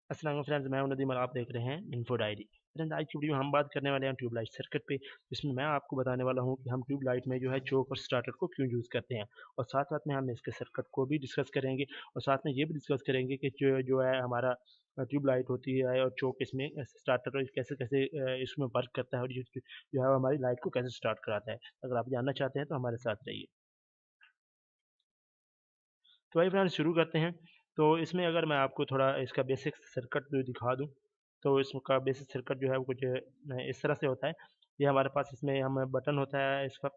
अस्सलाम वालेकुम फ्रेंड्स, मैं हूं नदीम और आप देख रहे हैं इन्फो डायरी। फ्रेंड्स, आज की वीडियो में हम बात करने वाले हैं ट्यूबलाइट सर्किट पे, जिसमें मैं आपको बताने वाला हूं कि हम ट्यूबलाइट में जो है चोक और स्टार्टर को क्यों यूज़ करते हैं, और साथ साथ में हम इसके सर्किट को भी डिस्कस करेंगे, और साथ में ये भी डिस्कस करेंगे कि जो जो है हमारा ट्यूबलाइट होती है और चोक इसमें स्टार्टर कैसे कैसे इसमें वर्क करता है, और जो है हमारी लाइट को कैसे स्टार्ट कराता है। अगर आप जानना चाहते हैं तो हमारे साथ रहिए। तो भाई फ्रेंड्स, शुरू करते हैं। तो इसमें अगर मैं आपको थोड़ा इसका बेसिक सर्किट जो दिखा दूं, तो इसका बेसिक सर्किट जो है वो कुछ इस तरह से होता है। ये हमारे पास इसमें हम बटन होता है इसका,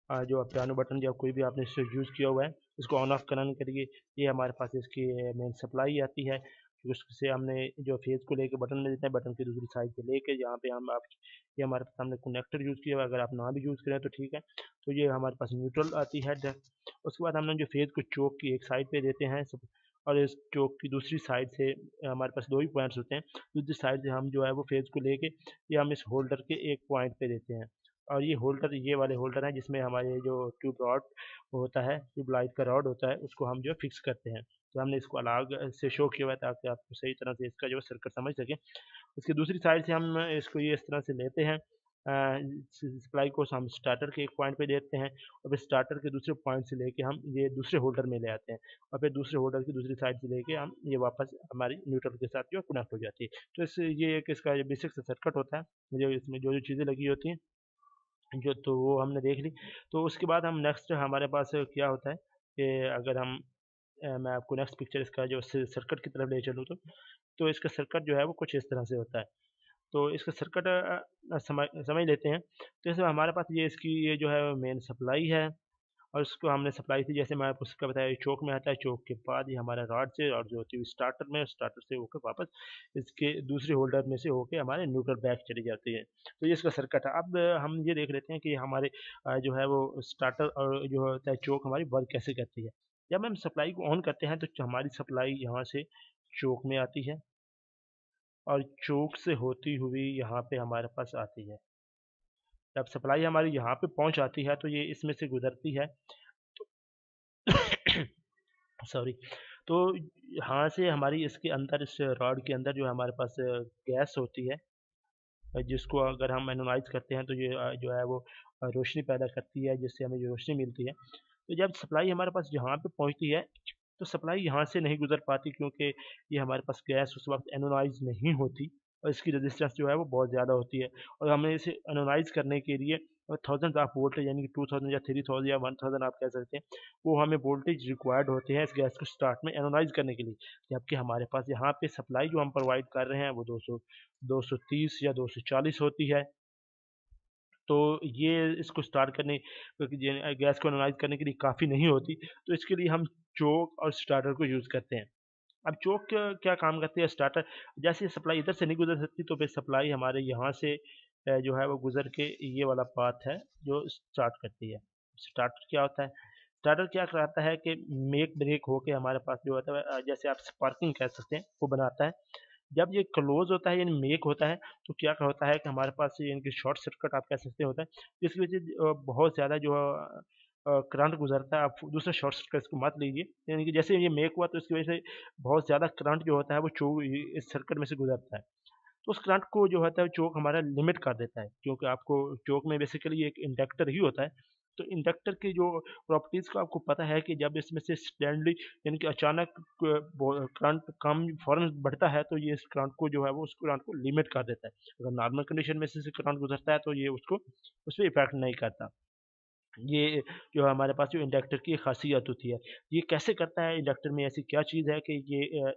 जो पियानो बटन या कोई भी आपने इसे यूज़ किया हुआ है, इसको ऑन ऑफ कराने के लिए ये हमारे पास इसकी मेन सप्लाई आती है। उससे हमने जो फेज को लेके बटन में देते हैं, बटन की दूसरी साइड से लेके यहाँ पे हम आप ये हमारे पास हमने कनेक्टर यूज़ किया हुआ है। अगर आप ना भी यूज़ करें तो ठीक है। तो ये हमारे पास न्यूट्रल आती है। उसके बाद हमने जो फेज को चोक की एक साइड पे देते हैं और इस चोक की दूसरी साइड से हमारे पास दो ही पॉइंट्स होते हैं। दूसरी साइड से हम जो है वो फेज को लेके ये हम इस होल्डर के एक पॉइंट पे देते हैं, और ये होल्डर ये वाले होल्डर हैं जिसमें हमारे जो ट्यूब रॉड होता है, ट्यूब लाइट का रॉड होता है, उसको हम जो है फिक्स करते हैं। तो हमने इसको अलग से शो किया हुआ है ताकि आपको सही तरह से इसका जो है सर्किट समझ सकें। उसकी दूसरी साइड से हम इसको ये इस तरह से लेते हैं, सप्लाई को हम स्टार्टर के एक पॉइंट पे देते हैं, और फिर स्टार्टर के दूसरे पॉइंट से लेके हम ये दूसरे होल्डर में ले आते हैं, और फिर दूसरे होल्डर की दूसरी साइड से लेके हम ये वापस हमारी न्यूट्रल के साथ जो कनेक्ट हो जाती है। तो इस ये एक इसका बेसिक सर्किट होता है। जो इसमें जो जो चीज़ें लगी होती हैं, जो तो वो हमने देख ली। तो उसके बाद हम नेक्स्ट हमारे पास क्या होता है कि अगर हम मैं आपको नेक्स्ट पिक्चर इसका जो सर्किट की तरफ ले चलूँ, तो इसका सर्किट जो है वो कुछ इस तरह से होता है। तो इसका सर्किट समझ समझ लेते हैं। तो इसमें हमारे पास ये इसकी ये जो है मेन सप्लाई है, और उसको हमने सप्लाई थी जैसे मैं आपको उसका बताया, चोक में आता है। चोक के बाद ये हमारा रॉड से और जो होती है स्टार्टर में, स्टार्टर से होकर वापस इसके दूसरे होल्डर में से होके हमारे न्यूट्रल बैक चली जाती है। तो ये इसका सर्किट है। अब हम ये देख लेते हैं कि हमारे जो है वो स्टार्टर और जो होता है चोक हमारी वर्क कैसे करती है। जब हम सप्लाई को ऑन करते हैं तो हमारी सप्लाई यहाँ से चोक में आती है, और चोक से होती हुई यहाँ पे हमारे पास आती है। जब सप्लाई हमारी यहाँ पे पहुँच आती है तो ये इसमें से गुजरती है। सॉरी। तो यहाँ से हमारी इसके अंदर, इस रॉड के अंदर जो हमारे पास गैस होती है, जिसको अगर हम एनालाइज करते हैं तो ये जो है वो रोशनी पैदा करती है, जिससे हमें जो रोशनी मिलती है। तो जब सप्लाई हमारे पास यहाँ पे पहुँचती है, तो सप्लाई यहाँ से नहीं गुजर पाती, क्योंकि ये हमारे पास गैस उस वक्त एनालाइज नहीं होती, और इसकी रेजिस्टेंस जो है वो बहुत ज़्यादा होती है। और हमें इसे एनालाइज करने के लिए थाउजेंड ऑफ वोल्टेज, यानी कि 2000 या 3000 या 1000 आप कह सकते हैं, वो हमें वोल्टेज रिक्वायर्ड होते हैं इस गैस को स्टार्ट में एनालाइज करने के लिए। जबकि हमारे पास यहाँ पे सप्लाई जो हम प्रोवाइड कर रहे हैं वो 230 या 240 होती है। तो ये इसको स्टार्ट करने, क्योंकि गैस को एनालाइज करने के लिए काफ़ी नहीं होती, तो इसके लिए हम चोक और स्टार्टर को यूज़ करते हैं। अब चोक क्या क्या काम करती है, स्टार्टर जैसे सप्लाई इधर से नहीं गुजर सकती, तो फिर सप्लाई हमारे यहाँ से जो है वो गुजर के ये वाला पाथ है जो स्टार्ट करती है। स्टार्टर क्या होता है? स्टार्टर क्या कराता है कि मेक ब्रेक होके हमारे पास जो होता है, जैसे आप स्पार्किंग कह सकते हैं, वो बनाता है। जब ये क्लोज होता है यानी मेक होता है, तो क्या होता है कि हमारे पास ये इनकी शॉर्ट सर्किट आप कह सकते होता है, जिसकी वजह से बहुत ज़्यादा जो करंट गुजरता है। आप दूसरा शॉर्ट सर्किट इसको मत लीजिए, यानी कि जैसे ये मेक हुआ तो इसकी वजह से बहुत ज़्यादा करंट जो होता है वो इस सर्किट में से गुजरता है। तो उस करंट को जो होता है चोक हमारा लिमिट कर देता है, क्योंकि आपको चोक में बेसिकली एक इंडक्टर ही होता है। तो इंडक्टर की जो प्रॉपर्टीज़ को आपको पता है कि जब इसमें से सडनली, यानी कि अचानक करंट कम फ़ौरन बढ़ता है, तो ये इस करंट को जो है वो उस करंट को लिमिट कर देता है। अगर नॉर्मल कंडीशन में से करंट गुजरता है तो ये उसको उस पे इफ़ेक्ट नहीं करता। ये जो हमारे पास जो इंडक्टर की ख़ासियत होती है, ये कैसे करता है, इंडक्टर में ऐसी क्या चीज़ है कि ये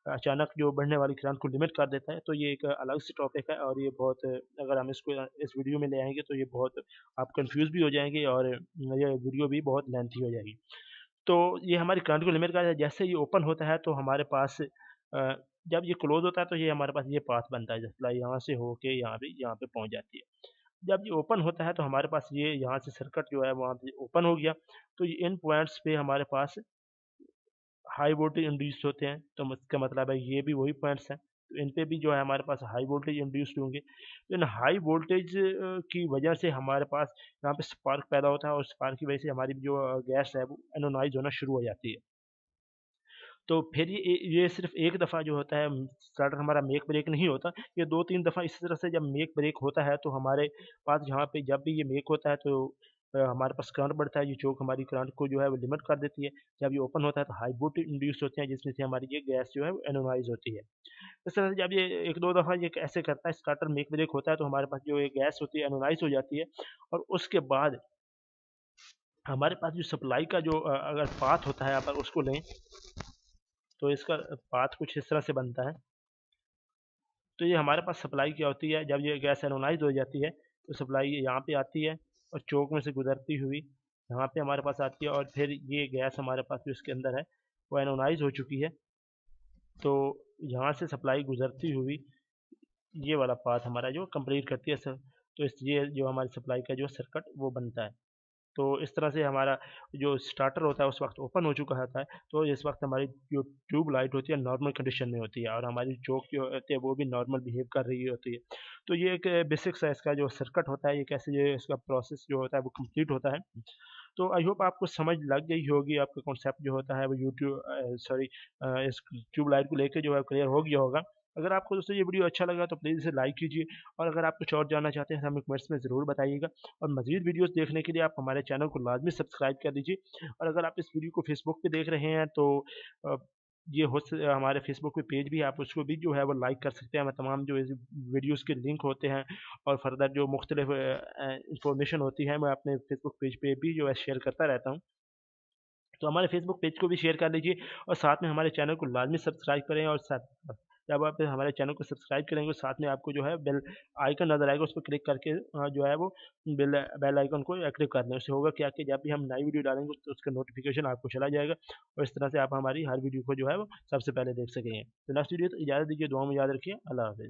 अचानक जो बढ़ने वाली करंट को लिमिट कर देता है। तो ये एक अलग से टॉपिक है, और ये बहुत अगर हम इसको इस वीडियो में ले आएँगे तो ये बहुत आप कन्फ्यूज़ भी हो जाएँगे, और ये वीडियो भी बहुत लेंथी हो जाएगी। तो ये हमारी करंट को लिमिट करता है। जैसे ये ओपन होता है तो हमारे पास जब ये क्लोज़ होता है तो ये हमारे पास ये पाथ बनता है, सप्लाई यहाँ से होके यहाँ पे पहुँच जाती है। जब ये ओपन होता है तो हमारे पास ये यहाँ से सर्किट जो है वहाँ पे ओपन हो गया, तो ये इन पॉइंट्स पे हमारे पास हाई वोल्टेज इंड्यूस्ड होते हैं। तो इसका मतलब है ये भी वही पॉइंट्स हैं, तो इन पे भी जो है हमारे पास हाई वोल्टेज इंड्यूस्ड होंगे। तो इन हाई वोल्टेज की वजह से हमारे पास यहाँ पे स्पार्क पैदा होता है, और स्पार्क की वजह से हमारी जो गैस है वो एनोनाइज़ होना शुरू हो जाती है। तो फिर ये सिर्फ़ एक दफ़ा जो होता है स्टार्टर हमारा मेक ब्रेक नहीं होता, ये 2-3 दफ़ा इसी तरह से जब मेक ब्रेक होता है तो हमारे पास जहाँ पे जब भी ये मेक होता है तो हमारे पास करंट बढ़ता है, ये चोक हमारी करंट को जो है वो लिमिट कर देती है। जब ये ओपन होता है तो हाई वोल्टेज इंड्यूस होते हैं जिसमें से हमारी ये गैस जो है वो एनोनाइज़ होती है। इस तरह से जब ये 1-2 दफ़ा ये ऐसे करता है स्टार्टर मेक ब्रेक होता है तो हमारे पास जो ये गैस होती है एनोनाइज़ हो जाती है और उसके बाद हमारे पास जो सप्लाई का जो अगर पाथ होता है अगर उसको लें तो इसका पाथ कुछ इस तरह से बनता है। तो ये हमारे पास सप्लाई क्या होती है जब ये गैस एनोनाइज़ हो जाती है तो सप्लाई यहाँ पे आती है और चोक में से गुज़रती हुई यहाँ पे हमारे पास आती है और फिर ये गैस हमारे पास जो इसके अंदर है वो एनोनाइज़ हो चुकी है। तो यहाँ से सप्लाई गुज़रती हुई ये वाला पाथ हमारा जो कंप्लीट करती है सर, तो इसलिए जो हमारी सप्लाई का जो सर्किट वो बनता है। तो इस तरह से हमारा जो स्टार्टर होता है उस वक़्त ओपन हो चुका होता है, तो इस वक़्त हमारी जो ट्यूब लाइट होती है नॉर्मल कंडीशन में होती है और हमारी चोक जो होती है वो भी नॉर्मल बिहेव कर रही होती है। तो ये एक बेसिक सा इसका जो सर्किट होता है, ये कैसे ये इसका प्रोसेस जो होता है वो कंप्लीट होता है। तो आई होप आपको समझ लग गई होगी, आपका कॉन्सेप्ट जो होता है वो इस ट्यूब लाइट को लेके जो है क्लियर हो गया होगा। अगर आपको दोस्तों ये वीडियो अच्छा लगा तो प्लीज़ इसे लाइक कीजिए और अगर आप कुछ और जानना चाहते हैं तो हमें कमेंट्स में ज़रूर बताइएगा और मज़ीद वीडियोज़ देखने के लिए आप हमारे चैनल को लाज़मी सब्सक्राइब कर दीजिए और अगर आप इस वीडियो को फेसबुक पे देख रहे हैं तो अ, ये हमारे फेसबुक पे पेज भी है, आप उसको भी जो है वो लाइक कर सकते हैं। मैं तमाम जो इस वीडियोज़ के लिंक होते हैं और फर्दर जो मुख्तलिफ इंफॉर्मेशन होती है मैं अपने फेसबुक पेज पे भी जो है शेयर करता रहता हूँ। तो हमारे फेसबुक पेज को भी शेयर कर लीजिए और साथ में हमारे चैनल को लाज़मी सब्सक्राइब करें और साथ जब आप हमारे चैनल को सब्सक्राइब करेंगे साथ में आपको जो है बेल आइकन नज़र आएगा, उस पे क्लिक करके जो है वो बेल बेल आइकन को एक्टिव कर लें। उससे होगा क्या कि जब भी हम नई वीडियो डालेंगे तो उसका नोटिफ़िकेशन आपको चला जाएगा और इस तरह से आप हमारी हर वीडियो को जो है वो सबसे पहले देख सकेंगे। तो नेक्स्ट वीडियो तक इजाज़त दीजिए, दुआ में याद रखिए। अल्लाह हाफ़िज़।